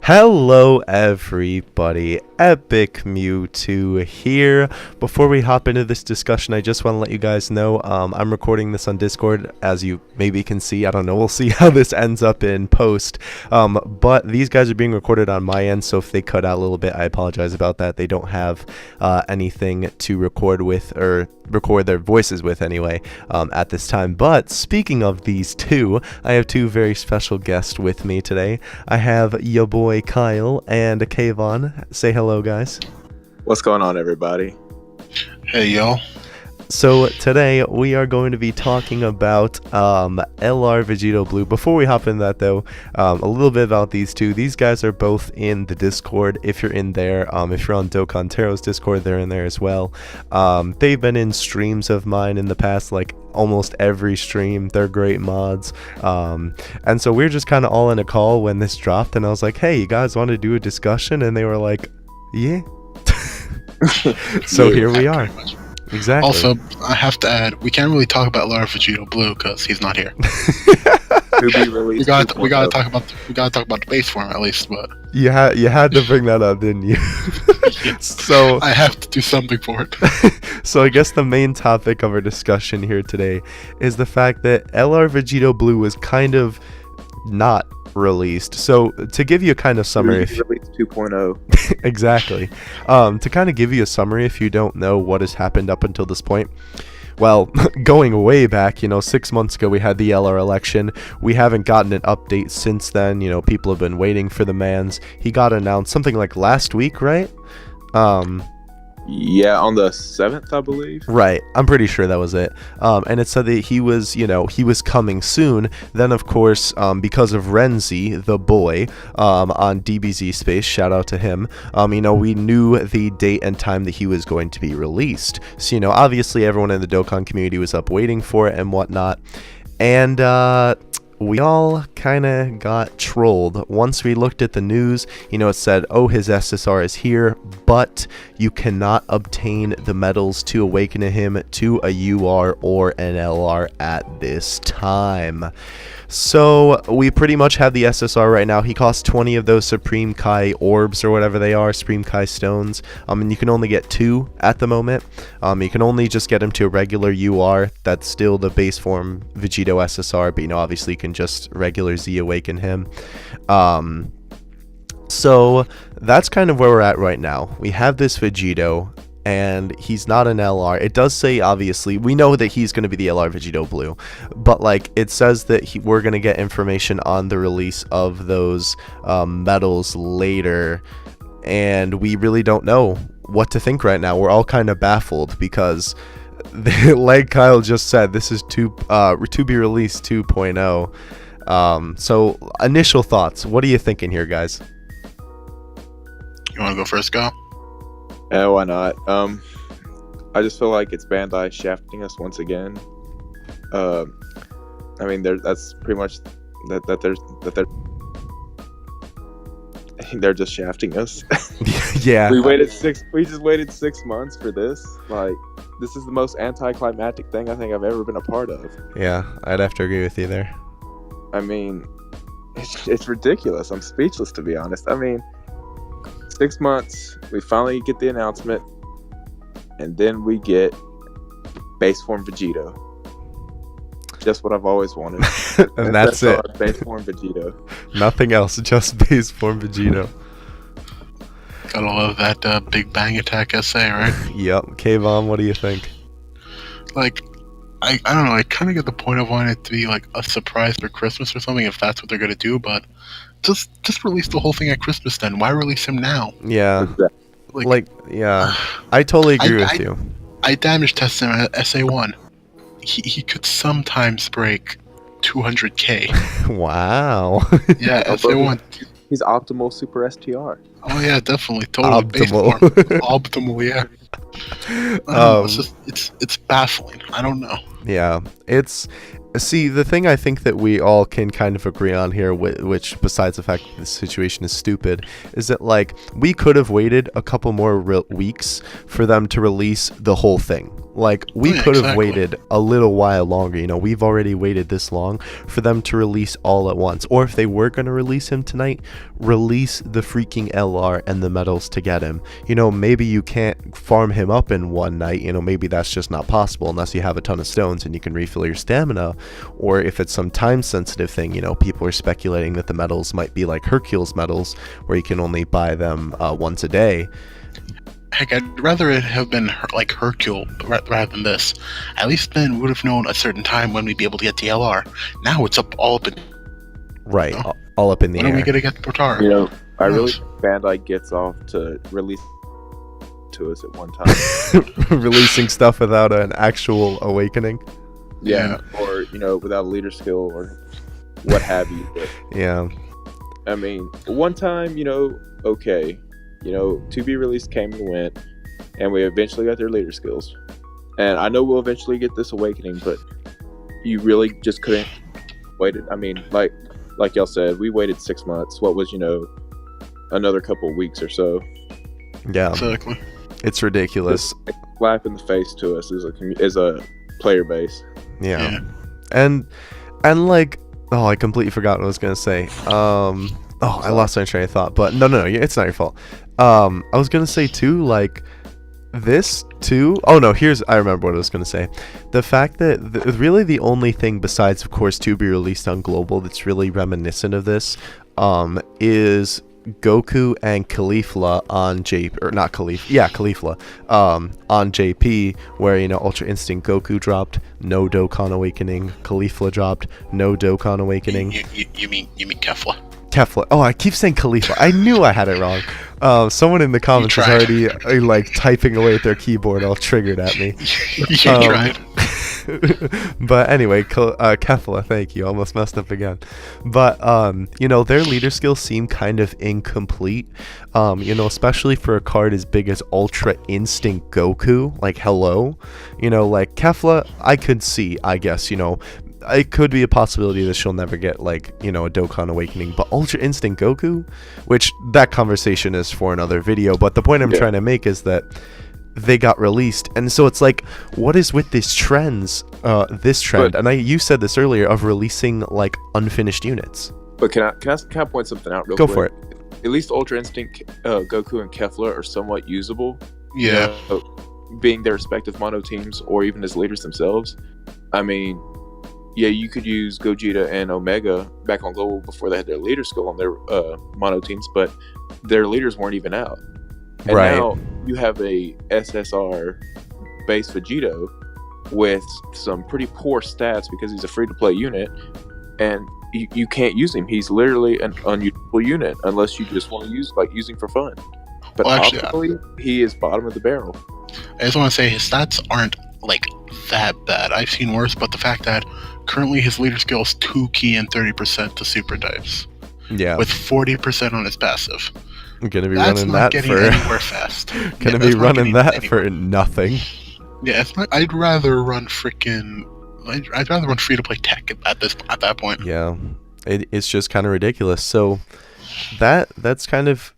Hello everybody, Epic Mewtwo here. Before we hop into this discussion, I just want to let you guys know I'm recording this on Discord, as you maybe can see. I don't know, we'll see how this ends up in post. But these guys are being recorded on my end, so if they cut out a little bit, I apologize about that. They don't have anything to record with, or record their voices with anyway, at this time. But speaking of these two, I have two very special guests with me today. I have YaBoyKyle and Kvan. Say hello, guys. What's going on, everybody? Hey, y'all. So today we are going to be talking about LR Vegito Blue. Before we hop in that though, a little bit about these two. These guys are both in the Discord. If you're in there, if you're on Dokkan Taro's Discord, they're in there as well. They've been in streams of mine in the past, like almost every stream. They're great mods. And so we're just kind of all in a call when this dropped, and I was like, hey, you guys want to do a discussion? And they were like, yeah. So yeah, here we are. Exactly. Also, I have to add, we can't really talk about LR Vegito Blue because he's not here. we gotta talk about the base form at least, but you had to bring that up, didn't you? So I have to do something for it. So I guess the main topic of our discussion here today is the fact that LR Vegito Blue was kind of not released. So to give you a kind of summary, Released 2.0. Exactly. To kind of give you a summary, if you don't know what has happened up until this point, well, going way back, 6 months ago we had the LR election. We haven't gotten an update since then. People have been waiting for the mans. He got announced something like last week, right? Yeah, on the 7th, I believe. Right, I'm pretty sure that was it. And it said that he was coming soon. Then, of course, because of Renzi, the boy, on DBZ Space, shout out to him, we knew the date and time that he was going to be released. So, obviously everyone in the Dokkan community was up waiting for it and whatnot. And, we all kind of got trolled. Once we looked at the news, it said, oh, his SSR is here, but you cannot obtain the medals to awaken him to a UR or an LR at this time. So we pretty much have the SSR right now. He costs 20 of those Supreme Kai orbs or whatever they are, Supreme Kai stones. And you can only get 2 at the moment. You can only just get him to a regular UR. That's still the base form Vegito SSR, but obviously you can just regular Z awaken him. So that's kind of where we're at right now. We have this Vegito, and he's not an LR. It does say, obviously, we know that he's going to be the LR Vegito Blue, but it says that we're going to get information on the release of those medals later, and we really don't know what to think right now. We're all kind of baffled because, like Kyle just said, this is to be released 2.0. So initial thoughts. What are you thinking here, guys? You want to go first, Kyle? Yeah, why not? I just feel like it's Bandai shafting us once again. That's pretty much they're just shafting us. Yeah. We just waited 6 months for this. This is the most anticlimactic thing I think I've ever been a part of. Yeah, I'd have to agree with you there. It's ridiculous. I'm speechless, to be honest. 6 months, we finally get the announcement, and then we get base form Vegito. Just what I've always wanted. And that's it. Base form Vegito. Nothing else, just base form Vegito. Gotta love that Big Bang Attack essay, right? Yep. Kvan, what do you think? I don't know, I kind of get the point of wanting it to be a surprise for Christmas or something, if that's what they're gonna do, but just release the whole thing at Christmas then. Why release him now? Yeah. Yeah. I totally agree with you. I damage tested him at SA1. He could sometimes break 200k. Wow. Yeah, SA1. He's optimal super STR. Oh yeah, definitely. Totally. Optimal. Optimal, yeah. It's baffling. I don't know. Yeah. See, the thing I think that we all can kind of agree on here, which besides the fact that this situation is stupid, is that we could have waited a couple more weeks for them to release the whole thing. Like, we Yeah, could have exactly. waited a little while longer. You know, we've already waited this long for them to release all at once. Or if they were going to release him tonight, release the freaking LR and the medals to get him. You know, maybe you can't farm him up in one night. You know, maybe that's just not possible unless you have a ton of stones and you can refill your stamina. Or if it's some time-sensitive thing, you know, people are speculating that the medals might be like Hercules medals, where you can only buy them once a day. Heck, I'd rather it have been like Hercule rather than this. At least then we would have known a certain time when we'd be able to get the LR. Now it's all up in... Right, Oh. all up in the When are we air. going to get the Potara? You know, I really Yes. think Bandai gets off to release to us at one time. Releasing stuff without an actual awakening. Yeah, or you know, without a leader skill or what have you. But Yeah. I mean, one time, you know, okay, you know, to be released came and went, and we eventually got their leader skills. And I know we'll eventually get this awakening, but you really just couldn't wait it. I mean, like y'all said, we waited 6 months. What was, you know, another couple of weeks or so. Yeah. Exactly. It's ridiculous. Slap in the face to us as a player base. Yeah. And like, oh, I completely forgot what I was gonna say. Oh, I lost my train of thought. But no, it's not your fault. I was gonna say too, like, this too. Oh no, I remember what I was gonna say. The fact that really the only thing besides, of course, to be released on global that's really reminiscent of this, is Goku and Caulifla on Caulifla on JP, where, you know, Ultra Instinct Goku dropped, no Dokkan Awakening. Caulifla dropped, no Dokkan Awakening. You mean Kefla? Kefla. Oh, I keep saying Caulifla. I knew I had it wrong. Someone in the comments is tried. already like typing away at their keyboard, all triggered at me. You tried. But anyway, Kefla, thank you. Almost messed up again. But you know, their leader skills seem kind of incomplete. You know, especially for a card as big as Ultra Instinct Goku. Like, hello, you know, like Kefla, I could see, I guess, you know, it could be a possibility that she'll never get, like, you know, a Dokkan Awakening, but Ultra Instinct Goku, which that conversation is for another video. But the point I'm trying to make is that they got released, and so it's like, what is with this trend? And you said this earlier, of releasing like unfinished units. But can I point something out real Go quick? for it. At least Ultra Instinct Goku and Kefla are somewhat usable. Yeah. You know, being their respective mono teams or even as leaders themselves. I mean, yeah, you could use Gogeta and Omega back on Global before they had their leader skill on their mono teams, but their leaders weren't even out. And Right. now you have a SSR base Vegito with some pretty poor stats because he's a free-to-play unit, and you can't use him. He's literally an unusable unit unless you just want to using for fun. But Well, actually, optically, he is bottom of the barrel. I just want to say his stats aren't like that bad. I've seen worse, but the fact that currently his leader skill is 2 key and 30% to super types, Yeah, with 40% on his passive. I'm gonna be That's running not that getting for anywhere fast. gonna Yeah, be that's not running getting that anywhere. for nothing. Yeah, it's not, I'd rather run I'd rather run free to play tech at that point. Yeah, it's just kind of ridiculous. So that's kind of,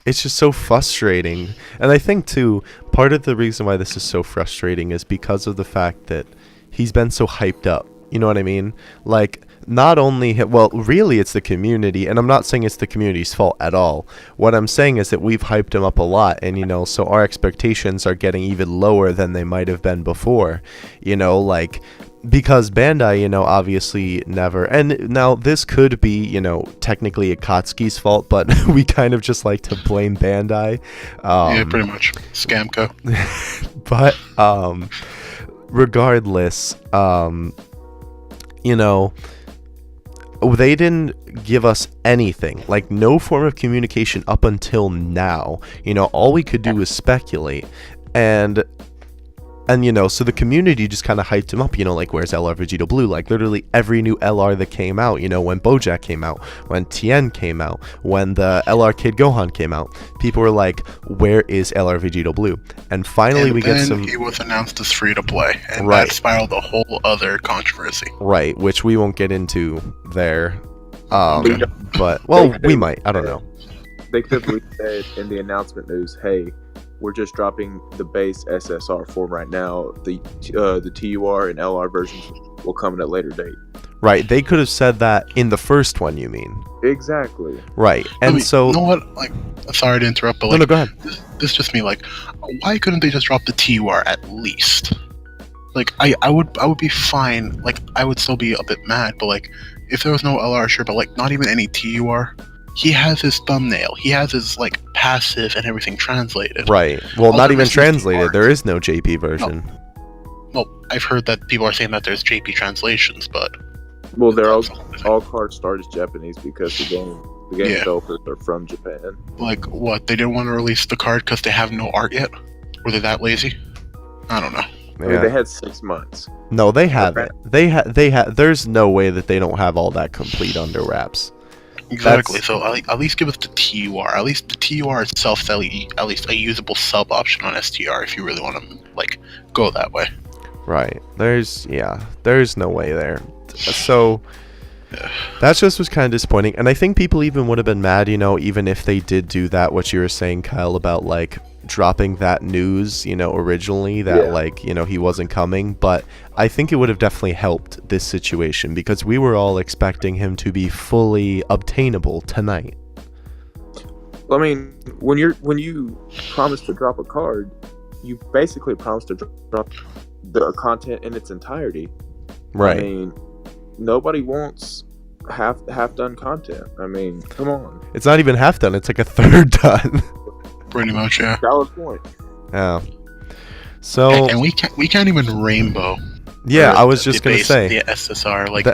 it's just so frustrating. And I think too, part of the reason why this is so frustrating is because of the fact that he's been so hyped up. You know what I mean? Like, not only well, really it's the community, and I'm not saying it's the community's fault at all. What I'm saying is that we've hyped him up a lot, and, you know, so our expectations are getting even lower than they might have been before. You know, like, because Bandai, you know, obviously never, and now this could be, you know, technically Akatsuki's fault, but we kind of just like to blame Bandai. Yeah, pretty much. Scamco. But regardless, you know, they didn't give us anything, like no form of communication up until now. You know, all we could do was speculate, and you know, so the community just kind of hyped him up, you know, like, where's LR Vegito Blue? Like, literally every new LR that came out, you know, when Bojack came out, when Tien came out, when the LR Kid Gohan came out, people were like, where is LR Vegito Blue? And finally we get some... he was announced as free to play, and Right. that spiraled a whole other controversy. Right, which we won't get into there. But, well, we might. I don't know. They could have said in the announcement news, hey, we're just dropping the base SSR form right now. The TUR and LR versions will come at a later date. Right. They could have said that in the first one, you mean? Exactly. Right. And so... You know what? Like, sorry to interrupt, but like, no, go ahead. This is just me. Like, why couldn't they just drop the TUR at least? Like, I would be fine. Like, I would still be a bit mad, but like, if there was no LR, sure, but like, not even any TUR. He has his thumbnail. He has his like passive and everything translated. Right. Well, All not there even is translated. art. There is no JP version. Well, I've heard that people are saying that there's JP translations, but Well, they're that's all cards start as Japanese because the game Yeah. developers are from Japan. like what? They didn't want to release the card because they have no art yet? Were they that lazy? I don't know. I mean, they had 6 months. No, they haven't. They had. There's no way that they don't have all that complete under wraps. Exactly. So at least give us the TUR. At least the TUR itself is at least a usable sub option on STR if you really want to like go that way. Right. There's no way there. So that just was kind of disappointing. And I think people even would have been mad, even if they did do that, what you were saying, Kyle, about like dropping that news, originally that like, he wasn't coming. But I think it would have definitely helped this situation because we were all expecting him to be fully obtainable tonight. I mean, when you promise to drop a card, you basically promise to drop the content in its entirety. Right. I mean, nobody wants half done content. I mean, come on. It's not even half done. It's like a third done. Pretty much, yeah. Valid point. Yeah. So And we can't even rainbow. yeah, Or I was the just gonna base- say the SSR like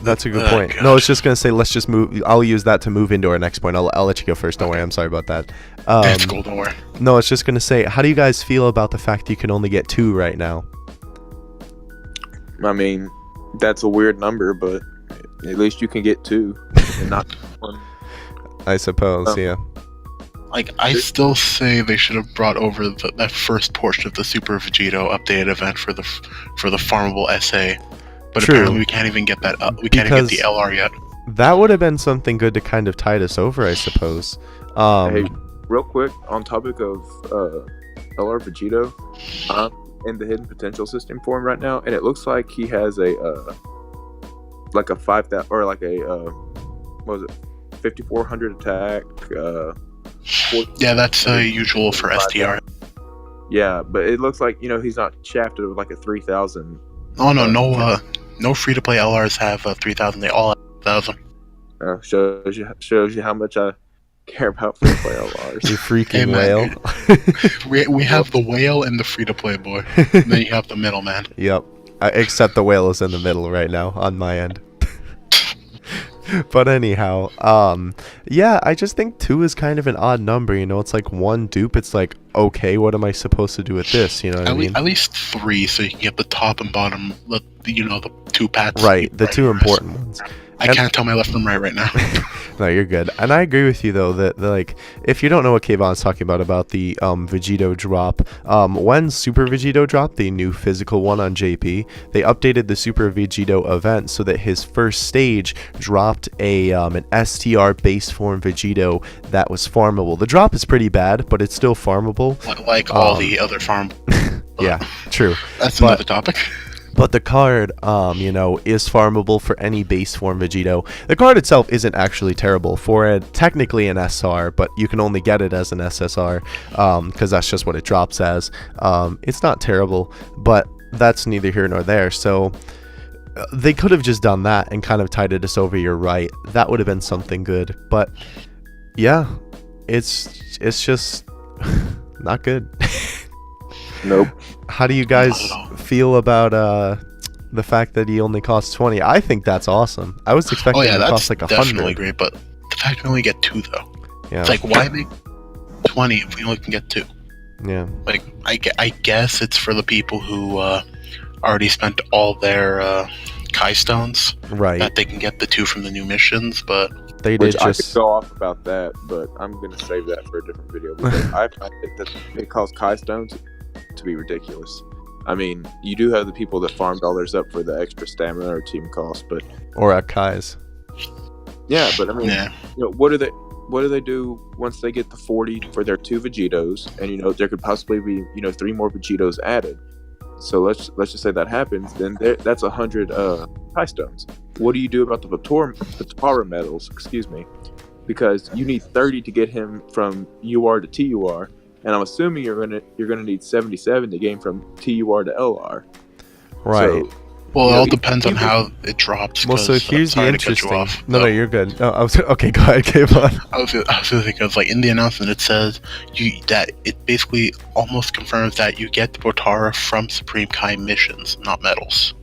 that's a good Oh, point. gosh. No, I was just gonna say let's just move. I'll use that to move into our next point. I'll let you go first. Don't worry. I'm sorry about that. that's cool. Don't worry. No, I was just gonna say, how do you guys feel about the fact you can only get 2 right now? I mean, that's a weird number, but at least you can get 2 and not 1. I suppose. Oh. Yeah. Like, I still say they should have brought over that first portion of the Super Vegito updated event for the farmable SA, but True. apparently we can't even get that. We can't even get the Because- LR yet. That would have been something good to kind of tide us over, I suppose. Hey, real quick, on topic of LR Vegito, I'm in the hidden potential system for him right now, and it looks like he has a like a 5,000 or like a what was it, 5,400 attack. Yeah, that's usual for STR. Yeah, but it looks like he's not shafted with like a 3,000. Oh no free to play LRs have 3,000. They all have 1,000. Shows you how much I care about free to play LRs. You freaking Hey, man. whale. We have the whale and the free to play boy. And then you have the middleman. Yep. Except the whale is in the middle right now on my end. But anyhow, yeah, I just think 2 is kind of an odd number. It's like 1 dupe. It's like, okay, what am I supposed to do with this? You know what I mean? At least 3, so you can get the top and bottom. The 2 pats. Right, the 2 important ones. I can't tell my left from right now. No, you're good. And I agree with you, though, that, like, if you don't know what Kvan's talking about the Vegito drop, when Super Vegito dropped, the new physical one on JP, they updated the Super Vegito event so that his first stage dropped an STR base form Vegito that was farmable. The drop is pretty bad, but it's still farmable. Like all the other farm. Yeah, true. That's But- another topic. But the card, is farmable for any base form Vegito. The card itself isn't actually terrible for technically an SR, but you can only get it as an SSR because that's just what it drops as. It's not terrible, but that's neither here nor there. So they could have just done that and kind of tided us over. You're right. That would have been something good. But yeah, it's just not good. Nope. How do you guys feel about the fact that he only costs 20? I think that's awesome. I was expecting him to that's cost like definitely 100. great, but the fact we only get 2 though. Yeah. It's like, why make 20 if we only can get 2? Yeah. Like, I guess it's for the people who already spent all their Kai stones, Right. that they can get the 2 from the new missions, but They Which did I could just go off about that, but I'm gonna save that for a different video because I find that it costs Kai stones to be ridiculous. I mean, you do have the people that farm dollars up for the extra stamina or team cost, but or at Kai's. yeah, but I mean, yeah. what are they? what do they do once they get the 40 for their 2 Vegetos, and there could possibly be 3 more Vegetos added. So let's just say that happens, then that's 100 Kai stones. What do you do about the Potara medals? Excuse me, because you need 30 to get him from UR to TUR, and I'm assuming you're gonna need 77 to gain from TUR to LR. Right. So, Well, it all depends on how it drops. Well, so here's the interesting. No, you're good. Oh, I was okay. Go ahead, Kvan. I was gonna think of, like, in the announcement it says that it basically almost confirms that you get the Potara from Supreme Kai missions, not medals.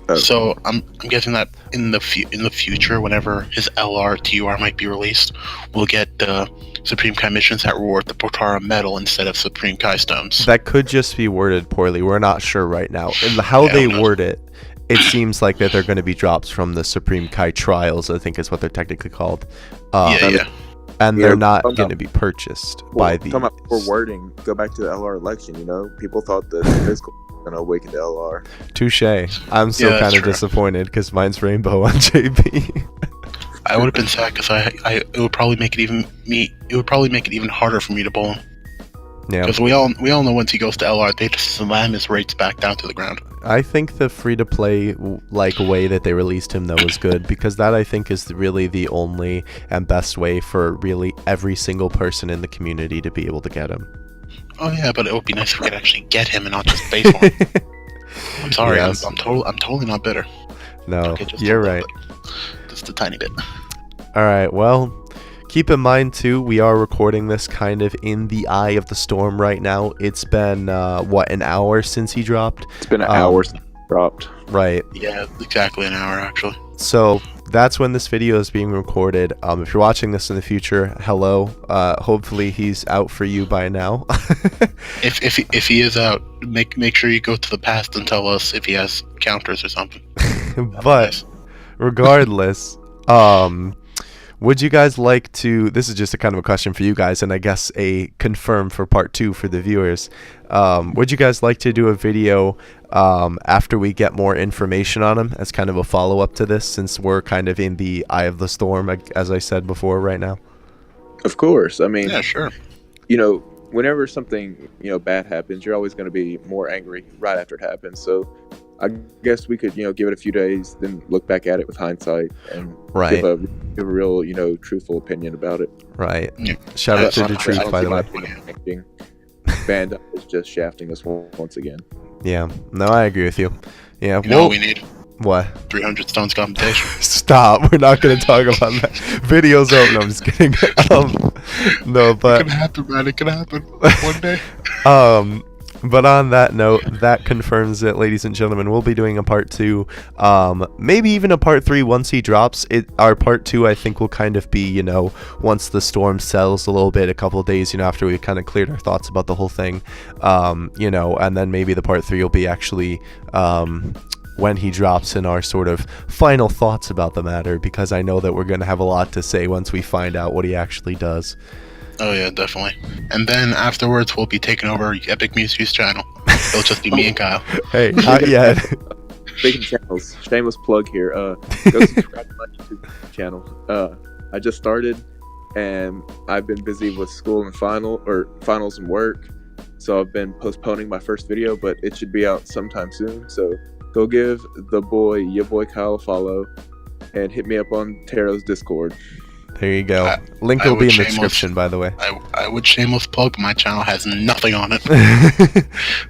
Oh. So I'm guessing that in the future, whenever his LR TUR might be released, we'll get the Supreme Kai missions that reward the Potara medal instead of Supreme Kai stones. That could just be worded poorly. We're not sure right now. And how they word it, it seems like that they're going to be drops from the Supreme Kai trials, I think is what they're technically called. Yeah. And they're not going to be purchased by the. Talking about poor wording, go back to the LR election. People thought the physical was going to awaken the LR. Touche. I'm still Yeah, kind of true. disappointed because mine's rainbow on JP. I would have been sad because it would probably make it even harder for me to bowl him. Yeah. Because we all know once he goes to LR, they just slam his rates back down to the ground. I think the free-to-play way that they released him though was good, because that I think is really the only and best way for really every single person in the community to be able to get him. Oh yeah, but it would be nice if we could actually get him and not just base for him. I'm sorry, Yes. I'm totally not bitter. No, Okay, just you're a little right. bit. Just a tiny bit. All right, well, keep in mind too, we are recording this kind of in the eye of the storm right now. It's been an hour since he dropped? It's been an hour since it dropped. Right. Yeah, exactly an hour actually. So that's when this video is being recorded. If you're watching this in the future, hello. Hopefully he's out for you by now. If he is out, make sure you go to the past and tell us if he has counters or something. But regardless, would you guys like to, this is just a kind of a question for you guys, and I guess a confirm for part 2 for the viewers. Would you guys like to do a video after we get more information on him as kind of a follow-up to this, since we're kind of in the eye of the storm, as I said before, right now? Of course. I mean, Yeah, sure. Whenever something bad happens, you're always going to be more angry right after it happens. So I guess we could give it a few days, then look back at it with hindsight and Right. give a real truthful opinion about it. Right. Yeah. Shout out to Honestly, the truth, I don't by see the my way. opinion changing. Band is just shafting us once again. Yeah. No, I agree with you. Yeah. You know what we need? What? 300 stones compensation. Stop. We're not going to talk about that. Video's over. No, I'm just kidding. No, It but could happen, man. It could happen one day. but on that note, that confirms it, ladies and gentlemen. We'll be doing a part 2, maybe even a part 3 once he drops. Our part 2, I think, will kind of be, once the storm settles a little bit, a couple of days, after we kind of cleared our thoughts about the whole thing, and then maybe the part 3 will be actually, when he drops in our sort of final thoughts about the matter, because I know that we're going to have a lot to say once we find out what he actually does. Oh yeah, definitely. And then afterwards, we'll be taking over Epic Music's channel. It'll just be me and Kyle. Hey, not yet. Speaking of channels, shameless plug here. Go subscribe to my YouTube channel. I just started, and I've been busy with school and finals and work, so I've been postponing my first video, but it should be out sometime soon. So go give the boy YaBoyKyle a follow, and hit me up on Taro's Discord. There you go. Link I will be would in the shameless- description, by the way. I would shameless plug, but my channel has nothing on it.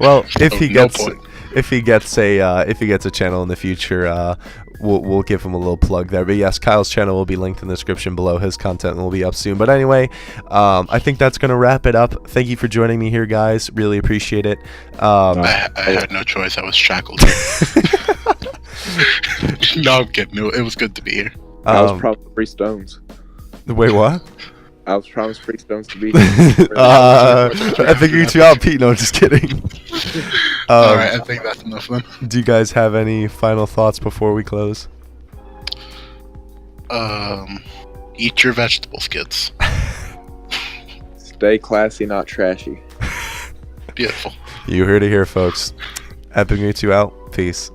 Well, if So he no gets point. if he gets a channel in the future, we'll give him a little plug there. But yes, Kyle's channel will be linked in the description below. His content will be up soon. But anyway, I think that's gonna wrap it up. Thank you for joining me here, guys. Really appreciate it. I had no choice. I was shackled. No, I'm kidding. It was good to be here. I was promised free stones. Wait, what? I was promised free stones to be here. I think you're too out, Pete. No, just kidding. All right, I think that's enough then. Do you guys have any final thoughts before we close? Eat your vegetables, kids. Stay classy, not trashy. Beautiful. You heard it here, folks. Epic Mewtwo out. Peace.